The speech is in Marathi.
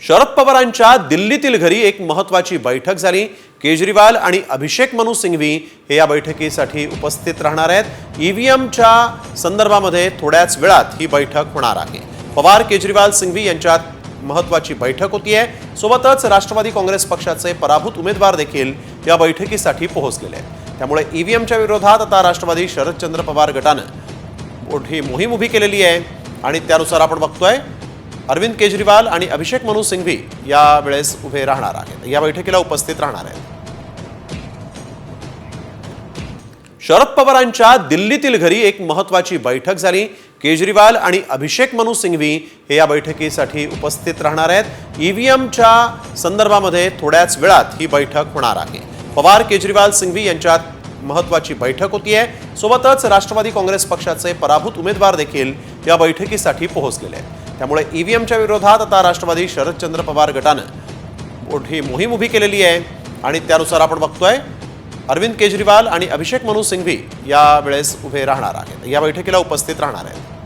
शरद पवारांच्या दिल्लीतील घरी एक महत्त्वाची बैठक झाली। केजरीवाल आणि अभिषेक मनु सिंघवी हे या बैठकीसाठी उपस्थित राहणार आहेत। ईव्हीएमच्या संदर्भामध्ये थोड्याच वेळात ही बैठक होणार आहे। पवार केजरीवाल सिंघवी यांच्यात महत्त्वाची बैठक होतीये। सोबतच राष्ट्रवादी काँग्रेस पक्षाचे पराभूत उमेदवार देखील या बैठकीसाठी पोहोचलेले आहेत। त्यामुळे ईव्हीएमच्या विरोधात आता राष्ट्रवादी शरदचंद्र पवार गटाने मोठी मोहीम उभी केलेली आहे आणि त्यानुसार आपण बघतोय अरविंद केजरीवाल आणि अभिषेक मनु सिंघवी या वेळेस उभे राहणार आहेत, या बैठकीला उपस्थित राहणार आहेत। शरद पवारांच्या दिल्लीतील घरी एक महत्त्वाची बैठक झाली। केजरीवाल आणि अभिषेक मनु सिंघवी हे या बैठकीसाठी उपस्थित राहणार आहेत। ईव्हीएमच्या संदर्भामध्ये थोड्याच वेळात ही बैठक होणार आहे। पवार केजरीवाल सिंघवी यांच्यात महत्त्वाची बैठक होतीये। सोबतच राष्ट्रवादी काँग्रेस पक्षाचे पराभूत उमेदवार देखील या बैठकीसाठी पोहोचलेले आहेत। त्यामुळे ईव्हीएमच्या विरोधात आता राष्ट्रवादी शरदचंद्र पवार गटाने मोठी मोहीम उभी केलेली आहे आणि त्यानुसार आपण बघतोय अरविंद केजरीवाल आणि अभिषेक मनु सिंघवी या वेळेस उभे राहणार आहेत, या बैठकीला उपस्थित राहणार आहेत।